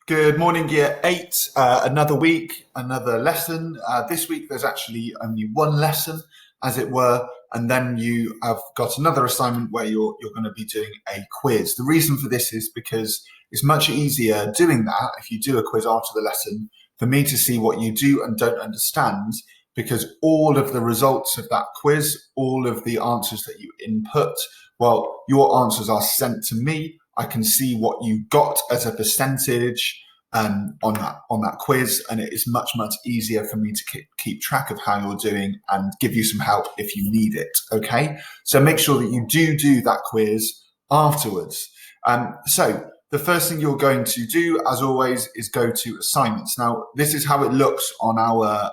Good morning, Year 8. Another week, another lesson. This week there's actually only one lesson, as it were, and then you have got another assignment where you're going to be doing a quiz. The reason for this is because it's much easier doing that if you do a quiz after the lesson for me to see what you do and don't understand, because all of the results of that quiz, all of the answers that you input, well, your answers are sent to me. I can see what you got as a percentage on that quiz, and it is much easier for me to keep track of how you're doing and give you some help if you need it. Okay, so make sure that you do that quiz afterwards. So the first thing you're going to do, as always, is go to assignments. Now, this is how it looks on our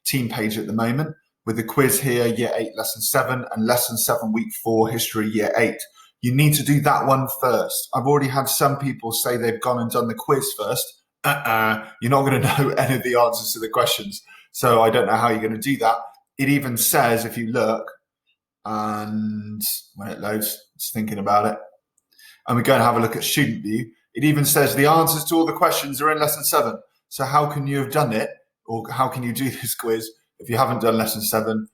team page at the moment, with the quiz here, Year 8, Lesson 7, and Lesson 7, Week 4, History, Year 8. You need to do that one first. I've already had some people say they've gone and done the quiz first. You're not going to know any of the answers to the questions. So I don't know how you're going to do that. It even says, if you look, and when it loads, it's thinking about it. And we go and have a look at Student View. It even says the answers to all the questions are in Lesson 7. So how can you have done it? Or how can you do this quiz if you haven't done Lesson 7?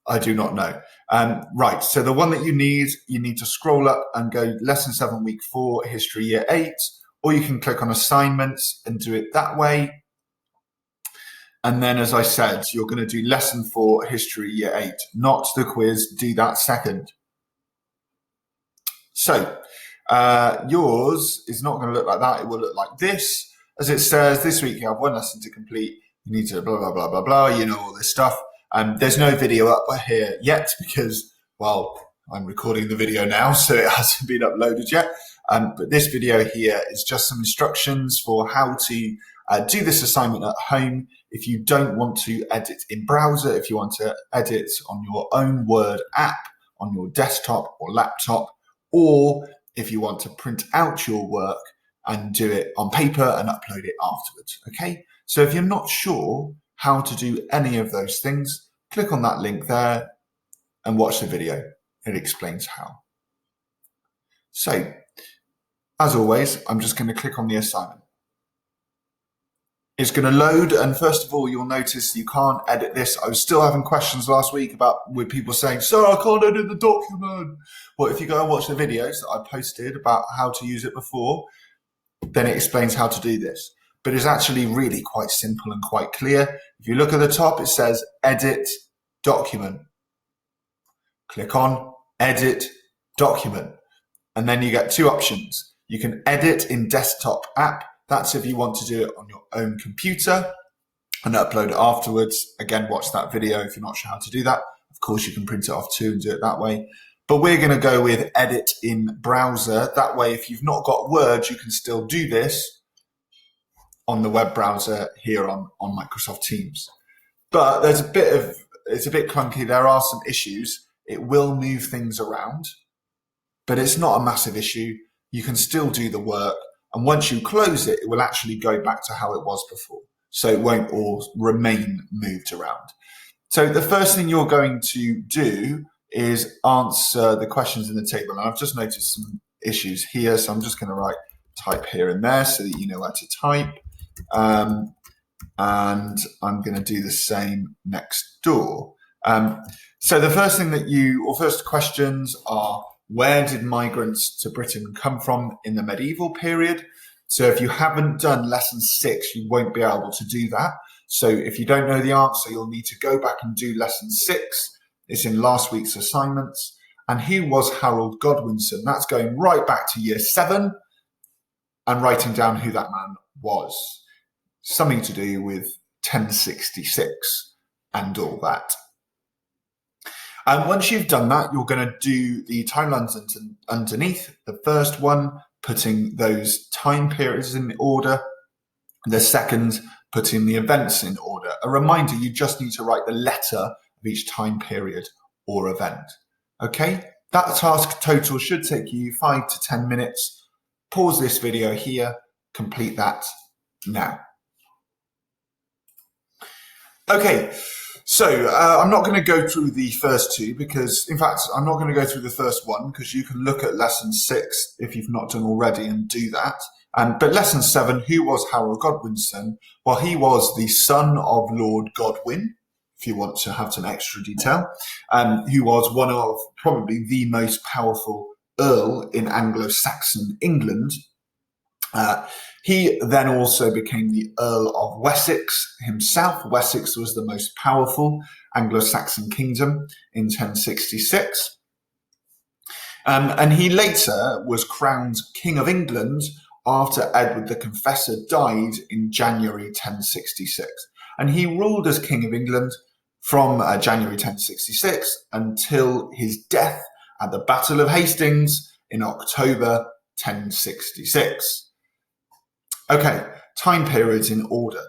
I do not know. Right, so the one that you need to scroll up and go Lesson 7, Week 4, History, Year 8, or you can click on Assignments and do it that way. And then, as I said, you're going to do Lesson 4, History, Year 8, not the quiz. Do that second. So yours is not going to look like that. It will look like this. As it says, this week you have one lesson to complete. You need to blah, blah, blah, blah, blah, you know, all this stuff. There's no video up here yet because, well, I'm recording the video now, so it hasn't been uploaded yet. But this video here is just some instructions for how to do this assignment at home. If you don't want to edit in browser, if you want to edit on your own Word app, on your desktop or laptop, or if you want to print out your work and do it on paper and upload it afterwards, okay? So if you're not sure how to do any of those things, click on that link there and watch the video. It explains how. So, as always, I'm just going to click on the assignment. It's going to load, and first of all, you'll notice you can't edit this. I was still having questions last week with people saying, "Sir, I can't edit the document." Well, if you go and watch the videos that I posted about how to use it before, then it explains how to do this. But it's actually really quite simple and quite clear. If you look at the top, it says Edit Document. Click on Edit Document. And then you get two options. You can edit in desktop app. That's if you want to do it on your own computer and upload it afterwards. Again, watch that video if you're not sure how to do that. Of course, you can print it off too and do it that way. But we're going to go with Edit in browser. That way, if you've not got Word, you can still do this on the web browser here on Microsoft Teams. But it's a bit clunky. There are some issues. It will move things around, but it's not a massive issue. You can still do the work. And once you close it, it will actually go back to how it was before. So it won't all remain moved around. So the first thing you're going to do is answer the questions in the table. And I've just noticed some issues here. So I'm just going to type here and there so that you know where to type. And I'm going to do the same next door. So the first thing first questions are, where did migrants to Britain come from in the medieval period? So if you haven't done lesson 6, you won't be able to do that. So if you don't know the answer, you'll need to go back and do lesson 6. It's in last week's assignments. And who was Harold Godwinson? That's going right back to year 7 and writing down who that man was. Something to do with 1066 and all that. And once you've done that, you're going to do the timelines underneath. The first one, putting those time periods in order. The second, putting the events in order. A reminder, you just need to write the letter of each time period or event. Okay, that task total should take you 5 to 10 minutes. Pause this video here, complete that now. Okay, I'm not going to go through the first two because, in fact, I'm not going to go through the first one because you can look at lesson 6 if you've not done already and do that. But lesson 7, who was Harold Godwinson? Well, he was the son of Lord Godwin, if you want to have some extra detail, who was one of probably the most powerful earl in Anglo-Saxon England. He then also became the Earl of Wessex himself. Wessex was the most powerful Anglo-Saxon kingdom in 1066. And he later was crowned King of England after Edward the Confessor died in January 1066. And he ruled as King of England from January 1066 until his death at the Battle of Hastings in October 1066. Okay, time periods in order.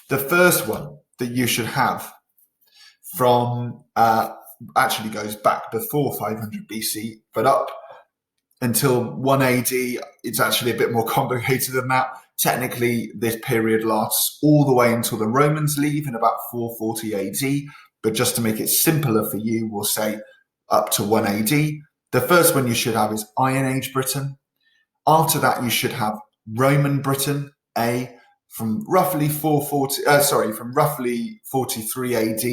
The first one that you should have from actually goes back before 500 BC, but up until 1 AD. It's actually a bit more complicated than that. Technically, this period lasts all the way until the Romans leave in about 440 AD. But just to make it simpler for you, we'll say up to 1 AD. The first one you should have is Iron Age Britain. After that, you should have Roman Britain, from roughly 43 AD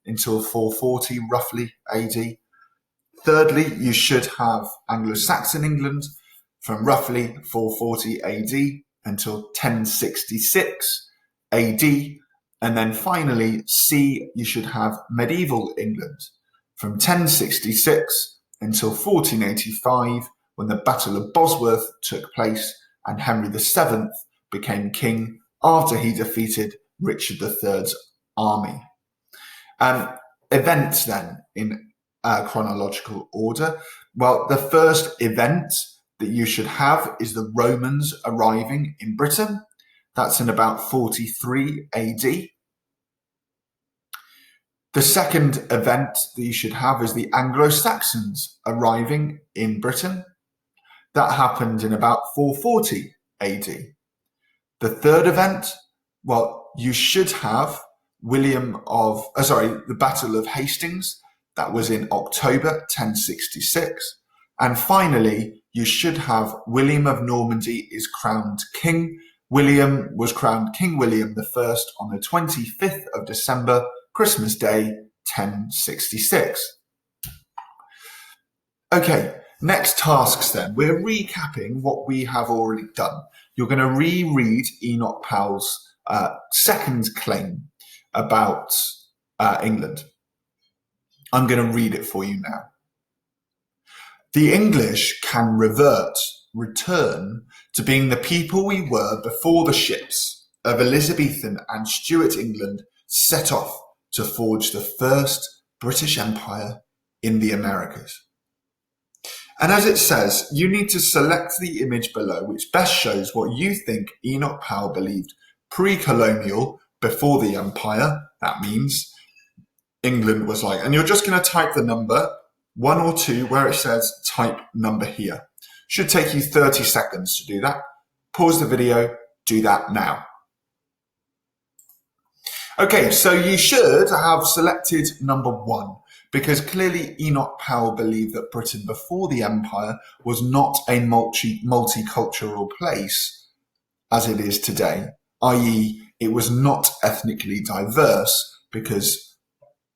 until 440 roughly AD. Thirdly, you should have Anglo-Saxon England from roughly 440 AD until 1066 AD. And then finally, you should have medieval England from 1066 until 1485, when the Battle of Bosworth took place and Henry VII became king after he defeated Richard III's army. Events then in chronological order. Well, the first event that you should have is the Romans arriving in Britain. That's in about 43 AD. The second event that you should have is the Anglo-Saxons arriving in Britain. That happened in about 440 AD. The third event, well, you should have the Battle of Hastings. That was in October 1066. And finally, you should have William of Normandy is crowned king. William was crowned King William I on the 25th of December, Christmas Day, 1066. Okay, next tasks then. We're recapping what we have already done. You're going to reread Enoch Powell's second claim about England. I'm going to read it for you now. The English can return to being the people we were before the ships of Elizabethan and Stuart England set off to forge the first British Empire in the Americas. And as it says, you need to select the image below which best shows what you think Enoch Powell believed pre-colonial, before the empire. That means England was like, and you're just going to type the number 1 or 2 where it says type number here. Should take you 30 seconds to do that. Pause the video, do that now. Okay, so you should have selected number 1, because clearly Enoch Powell believed that Britain before the empire was not a multicultural place as it is today, i.e. it was not ethnically diverse because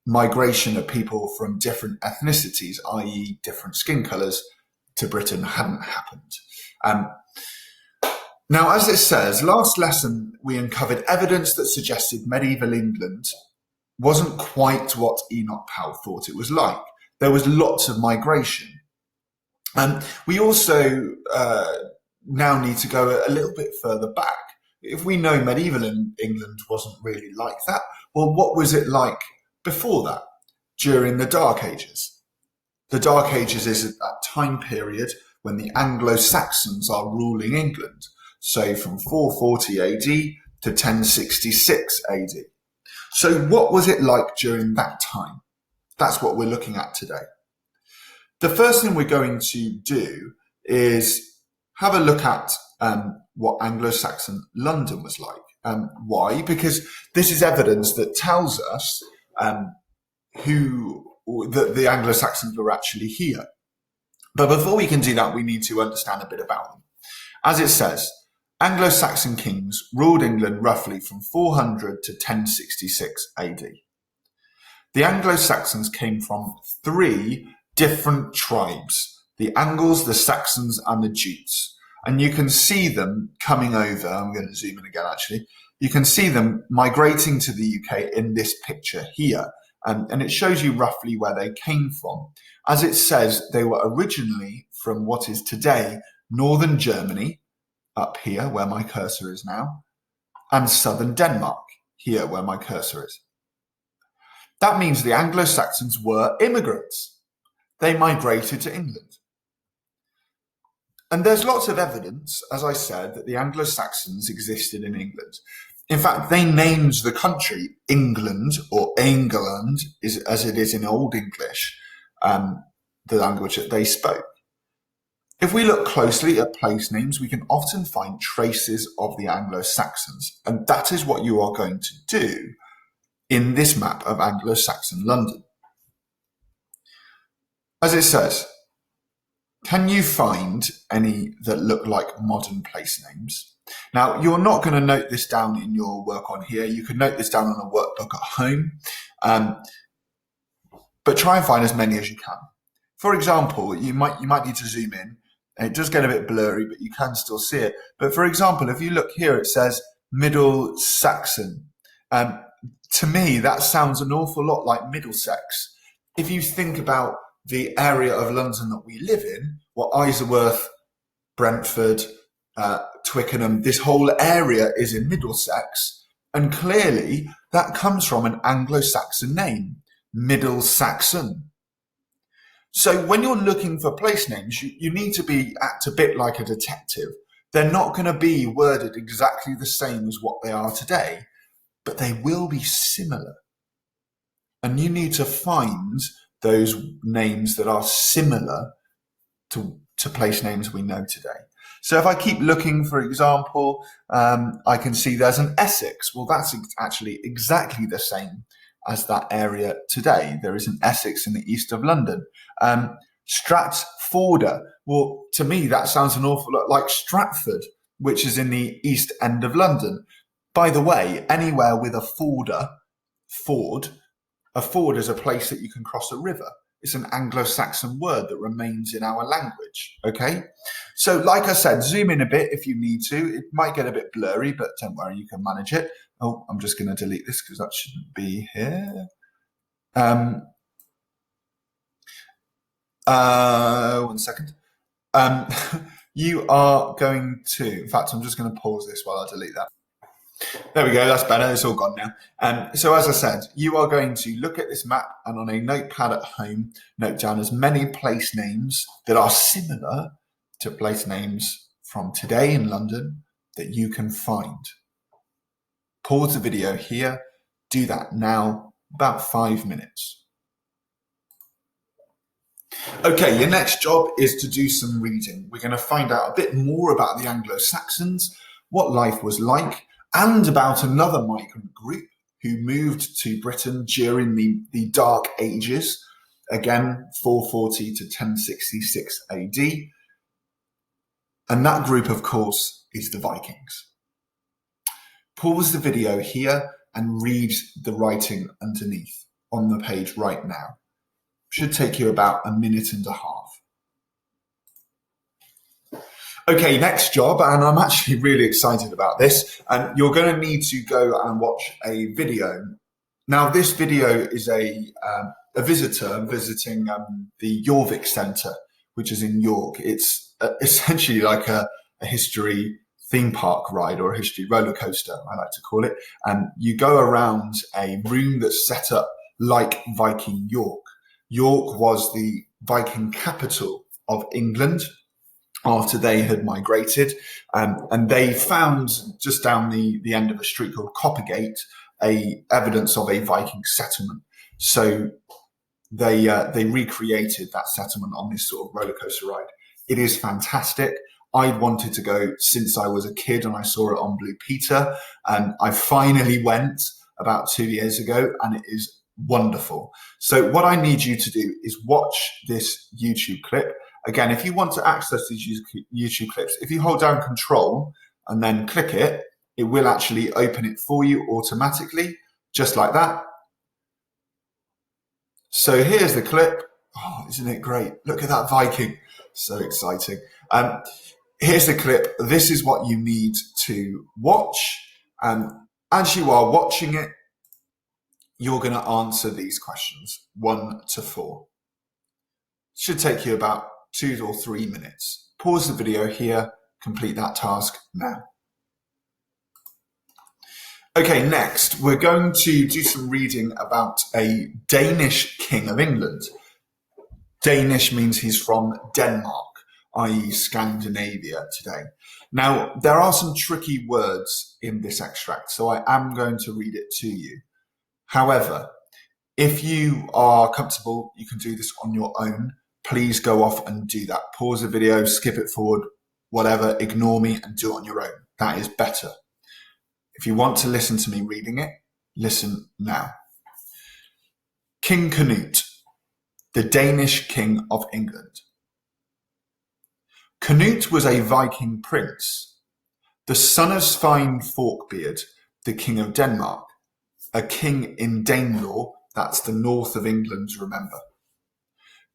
migration of people from different ethnicities, i.e. different skin colours, to Britain hadn't happened. Now, as it says, last lesson we uncovered evidence that suggested medieval England wasn't quite what Enoch Powell thought it was like. There was lots of migration. And we also now need to go a little bit further back. If we know medieval England wasn't really like that, well, what was it like before that, during the Dark Ages? The Dark Ages is at that time period when the Anglo-Saxons are ruling England. So from 440 AD to 1066 AD. So what was it like during that time? That's what we're looking at today. The first thing we're going to do is have a look at what Anglo-Saxon London was like. Why? Because this is evidence that tells us the Anglo-Saxons were actually here. But before we can do that, we need to understand a bit about them. As it says, Anglo-Saxon kings ruled England roughly from 400 to 1066 AD. The Anglo-Saxons came from 3 different tribes: the Angles, the Saxons, and the Jutes. And you can see them coming over. I'm going to zoom in again, actually. You can see them migrating to the UK in this picture here. And it shows you roughly where they came from. As it says, they were originally from what is today northern Germany, up here where my cursor is now, and southern Denmark, here where my cursor is. That means the Anglo-Saxons were immigrants. They migrated to England. And there's lots of evidence, as I said, that the Anglo-Saxons existed in England. In fact, they named the country England, or England, as it is in Old English, the language that they spoke. If we look closely at place names, we can often find traces of the Anglo-Saxons, and that is what you are going to do in this map of Anglo-Saxon London. As it says, can you find any that look like modern place names? Now, you're not going to note this down in your work on here. You can note this down on a workbook at home, but try and find as many as you can. For example, you might need to zoom in. It does get a bit blurry, but you can still see it. But for example, if you look here, it says Middle Saxon. To me, that sounds an awful lot like Middlesex. If you think about the area of London that we live in, Isleworth, Brentford, Twickenham, this whole area is in Middlesex, and clearly that comes from an Anglo-Saxon name, Middle Saxon. So when you're looking for place names, you need to act a bit like a detective. They're not going to be worded exactly the same as what they are today, but they will be similar. And you need to find those names that are similar to place names we know today. So if I keep looking, for example, I can see there's an Essex. Well, that's actually exactly the same as that area today. There is an Essex in the east of London. Stratforder. Well, to me, that sounds an awful lot like Stratford, which is in the east end of London. By the way, anywhere with a ford is a place that you can cross a river. It's an Anglo-Saxon word that remains in our language, okay? So like I said, zoom in a bit if you need to. It might get a bit blurry, but don't worry, you can manage it. Oh, I'm just going to delete this because that shouldn't be here. 1 second. You are going to, in fact, I'm just going to pause this while I delete that. There we go, that's better, it's all gone now. So as I said, you are going to look at this map and on a notepad at home, note down as many place names that are similar to place names from today in London that you can find. Pause the video here, do that now, about 5 minutes. Okay, your next job is to do some reading. We're going to find out a bit more about the Anglo-Saxons, what life was like, and about another migrant group who moved to Britain during the Dark Ages, again, 440 to 1066 AD. And that group, of course, is the Vikings. Pause the video here and read the writing underneath on the page right now. Should take you about 1.5 minutes. Okay, next job, and I'm actually really excited about this, and you're going to need to go and watch a video. Now, this video is a visitor visiting the Jorvik Centre, which is in York. It's essentially like a history theme park ride, or a history roller coaster, I like to call it. And you go around a room that's set up like Viking York. York was the Viking capital of England after they had migrated, and they found just down the end of a street called Coppergate evidence of a Viking settlement. So they recreated that settlement on this sort of roller coaster ride. It is fantastic. I'd wanted to go since I was a kid, and I saw it on Blue Peter, and I finally went about 2 years ago, and it is wonderful. So what I need you to do is watch this YouTube clip. Again, if you want to access these YouTube clips, if you hold down Control and then click it, it will actually open it for you automatically, just like that. So here's the clip. Oh, isn't it great? Look at that Viking. So exciting. Here's the clip. This is what you need to watch. As you are watching it, you're going to answer these questions, 1 to 4. Should take you about 2 or 3 minutes. Pause the video here, complete that task now. Okay, next we're going to do some reading about a Danish king of England. Danish means he's from Denmark, i.e. Scandinavia today. Now, there are some tricky words in this extract, so I am going to read it to you. However, if you are comfortable, you can do this on your own. Please go off and do that. Pause the video, skip it forward, whatever, ignore me and do it on your own. That is better. If you want to listen to me reading it, listen now. King Canute, the Danish king of England. Canute was a Viking prince, the son of Svein Forkbeard, the king of Denmark, a king in Danelaw, that's the north of England, remember.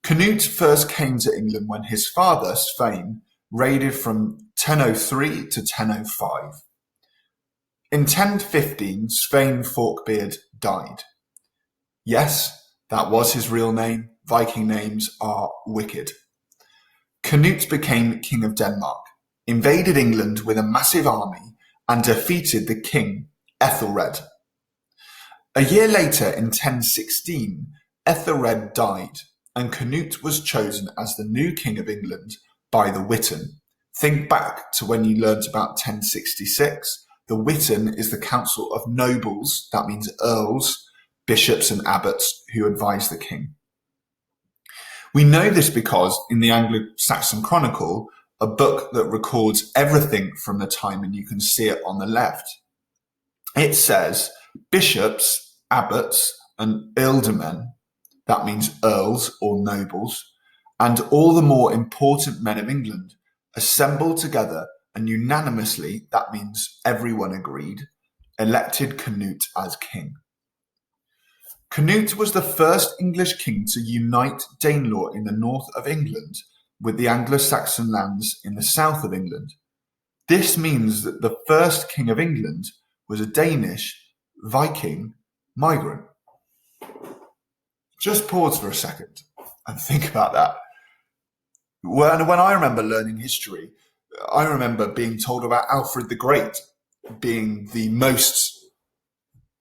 Canute first came to England when his father, Svein, raided from 1003 to 1005. In 1015, Svein Forkbeard died. Yes, that was his real name. Viking names are wicked. Canute became king of Denmark, invaded England with a massive army, and defeated the king, Ethelred. A year later, in 1016, Ethelred died, and Canute was chosen as the new king of England by the Witan. Think back to when you learnt about 1066. The Witan is the council of nobles, that means earls, bishops and abbots who advise the king. We know this because in the Anglo-Saxon Chronicle, a book that records everything from the time, and you can see it on the left, it says bishops, abbots and ealdormen, that means earls or nobles, and all the more important men of England assembled together and unanimously, that means everyone agreed, elected Canute as king. Canute was the first English king to unite Danelaw in the north of England with the Anglo-Saxon lands in the south of England. This means that the first king of England was a Danish Viking migrant. Just pause for a second and think about that. When I remember learning history, I remember being told about Alfred the Great being the most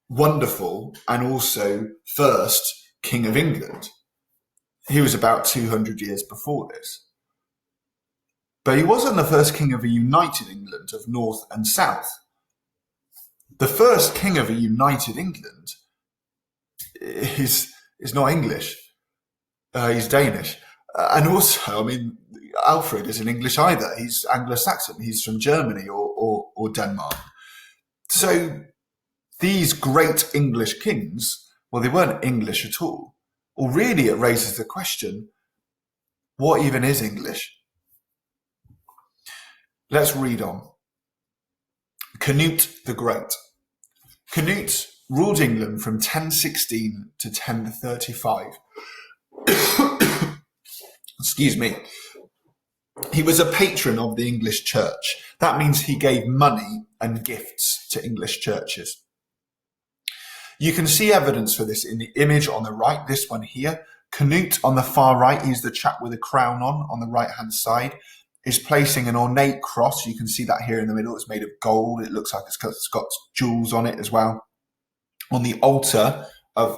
wonderful and also first king of England. He was about 200 years before this. But he wasn't the first king of a united England of north and south. The first king of a united England is not English. He's Danish. And also, I mean, Alfred isn't English either. He's Anglo-Saxon. He's from Germany or Denmark. So these great English kings, well, they weren't English at all. Or really, it raises the question, what even is English? Let's read on. Canute the Great. Canute ruled England from 1016 to 1035. Excuse me. He was a patron of the English church. That means he gave money and gifts to English churches. You can see evidence for this in the image on the right, this one here. Canute on the far right, he's the chap with a crown on the right-hand side, is placing an ornate cross. You can see that here in the middle. It's made of gold. It looks like it's got jewels on it as well. On the altar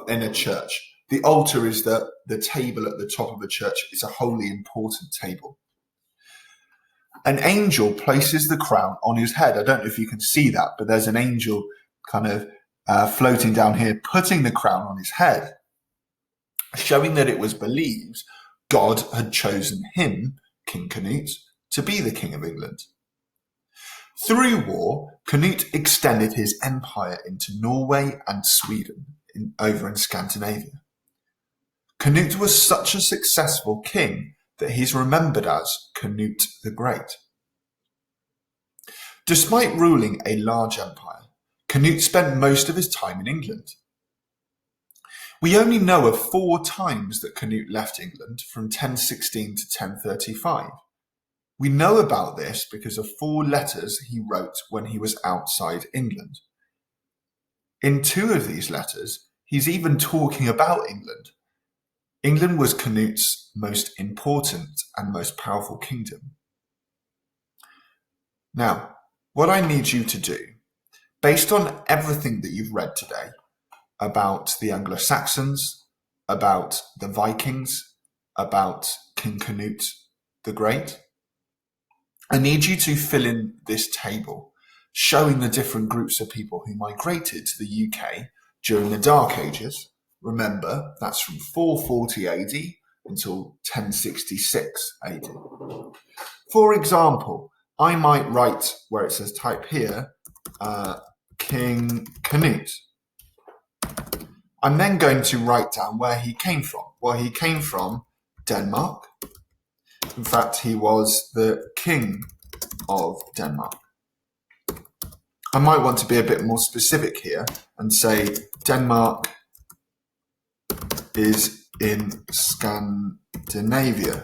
in a church. The altar is the table at the top of the church. It's a wholly important table. An angel places the crown on his head. I don't know if you can see that, but there's an angel kind of floating down here, putting the crown on his head, showing that it was believed God had chosen him, King Canute, to be the King of England. Through war, Canute extended his empire into Norway and Sweden. over in Scandinavia. Canute was such a successful king that he's remembered as Canute the Great. Despite ruling a large empire, Canute spent most of his time in England. We only know of 4 times that Canute left England from 1016 to 1035. We know about this because of 4 letters he wrote when he was outside England. In 2 of these letters, he's even talking about England. England was Canute's most important and most powerful kingdom. Now, what I need you to do, based on everything that you've read today about the Anglo-Saxons, about the Vikings, about King Canute the Great, I need you to fill in this table showing the different groups of people who migrated to the UK during the Dark Ages. Remember, that's from 440 AD until 1066 AD. For example, I might write where it says type here, King Canute. I'm then going to write down where he came from. Well, he came from Denmark. In fact, he was the king of Denmark. I might want to be a bit more specific here and say Denmark is in Scandinavia.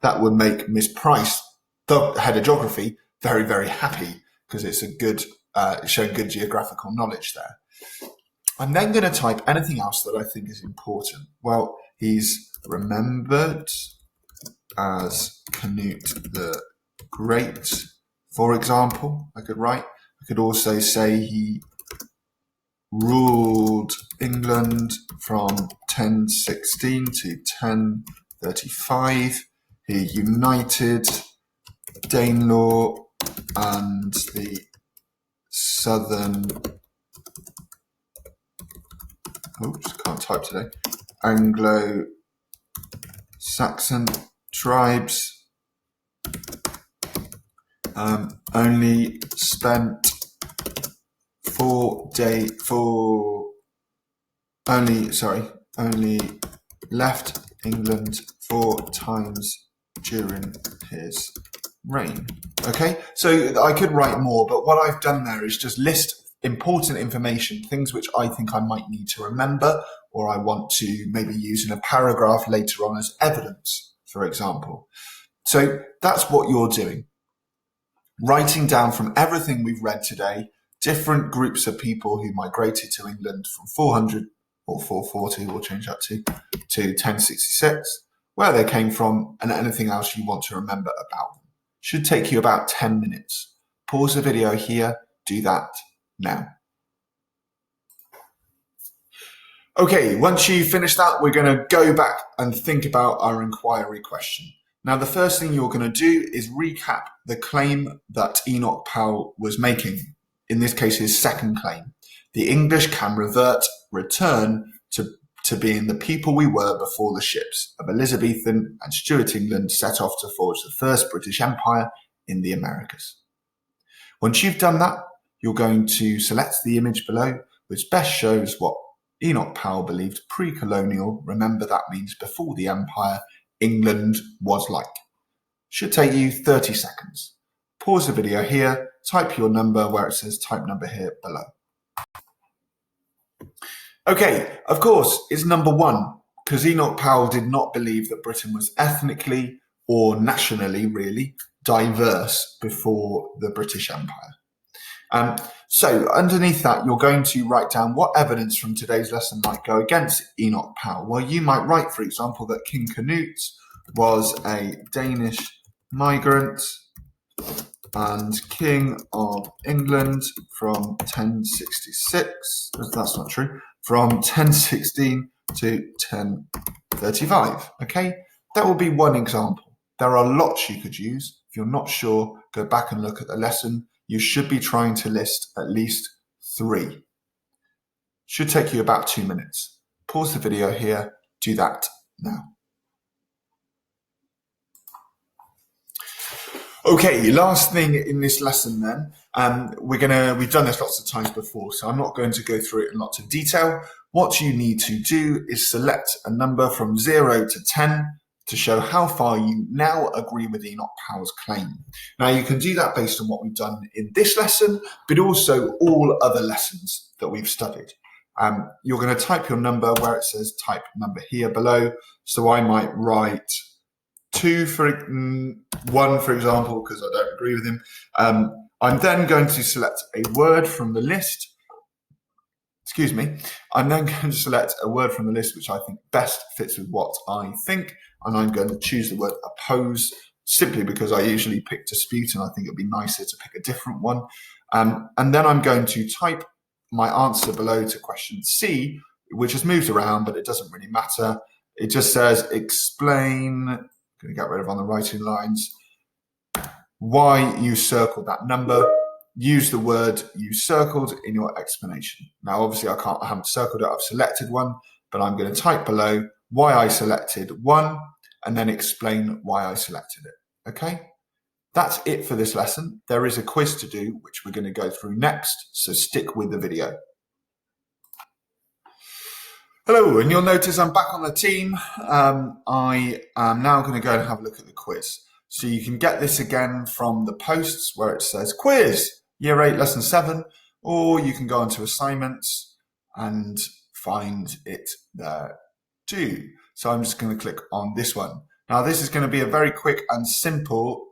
That would make Miss Price, the head of geography, very, very happy because it's a good, showing good geographical knowledge there. I'm then going to type anything else that I think is important. Well, he's remembered as Canute the Great, for example. I could also say he ruled England from 1016 to 1035. He united Danelaw and the southern, can't type today, Anglo-Saxon tribes. Only spent only left England 4 times during his reign. Okay, so I could write more, but what I've done there is just list important information, things which I think I might need to remember, or I want to maybe use in a paragraph later on as evidence, for example. So that's what you're doing. Writing down from everything we've read today, different groups of people who migrated to England from 400 or 440, we'll change that to 1066, where they came from, and anything else you want to remember about them. Should take you about 10 minutes. Pause the video here, do that now. Okay, once you finish that, we're going to go back and think about our inquiry question. Now, the first thing you're going to do is recap the claim that Enoch Powell was making, in this case, his second claim. The English can return to being the people we were before the ships of Elizabethan and Stuart England set off to forge the first British Empire in the Americas. Once you've done that, you're going to select the image below, which best shows what Enoch Powell believed pre-colonial, remember that means before the empire, England was like. Should take you 30 seconds. Pause the video here, type your number where it says type number here below. Okay, of course, it's number 1, because Enoch Powell did not believe that Britain was ethnically or nationally really diverse before the British Empire. So underneath that, you're going to write down what evidence from today's lesson might go against Enoch Powell. Well, you might write, for example, that King Canute was a Danish migrant and King of England from 1066. That's not true. From 1016 to 1035. Okay, that will be one example. There are lots you could use. If you're not sure, go back and look at the lesson. You should be trying to list at least 3. Should take you about 2 minutes. Pause the video here, do that now. Okay, last thing in this lesson then, we've done this lots of times before, so I'm not going to go through it in lots of detail. what you need to do is select a number from 0 to 10 to show how far you now agree with Enoch Powell's claim. Now, you can do that based on what we've done in this lesson, but also all other lessons that we've studied. You're going to type your number where it says type number here below. So I might write 1, for example, because I don't agree with him. I'm then going to select a word from the list. Excuse me. I'm then going to select a word from the list which I think best fits with what I think. And I'm going to choose the word oppose, simply because I usually pick dispute and I think it'd be nicer to pick a different one. And then I'm going to type my answer below to question C, which has moved around, but it doesn't really matter. It just says explain, I'm going to get rid of on the writing lines, why you circled that number. Use the word you circled in your explanation. Now, obviously I haven't circled it, I've selected one, but I'm going to type below why I selected 1 and then explain why I selected it. Okay? That's it for this lesson. There is a quiz to do, which we're going to go through next, so stick with the video. Hello, and you'll notice I'm back on the team. I am now going to go and have a look at the quiz. So you can get this again from the posts where it says quiz, Year 8, Lesson 7, or you can go onto assignments and find it there too. So I'm just going to click on this one. Now, this is going to be a very quick and simple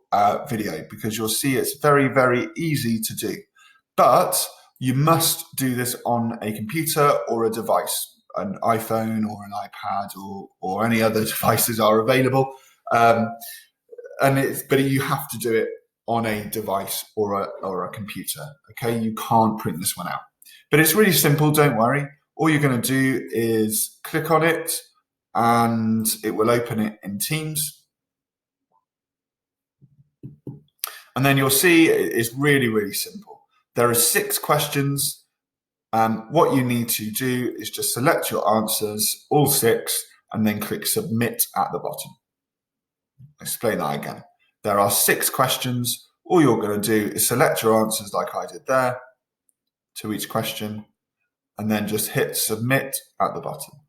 video because you'll see it's very, very easy to do. But you must do this on a computer or a device, an iPhone or an iPad or any other devices are available. But you have to do it on a device or a computer. Okay, you can't print this one out. But it's really simple, don't worry. All you're going to do is click on it and it will open it in Teams. And then you'll see it's really, really simple. There are 6 questions. What you need to do is just select your answers, all 6, and then click submit at the bottom. I'll explain that again. There are 6 questions. All you're going to do is select your answers like I did there to each question, and then just hit submit at the bottom.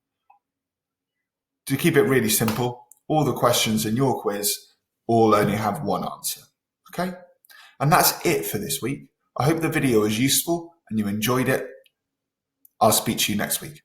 To keep it really simple, all the questions in your quiz all only have one answer. Okay? And that's it for this week. I hope the video was useful and you enjoyed it. I'll speak to you next week.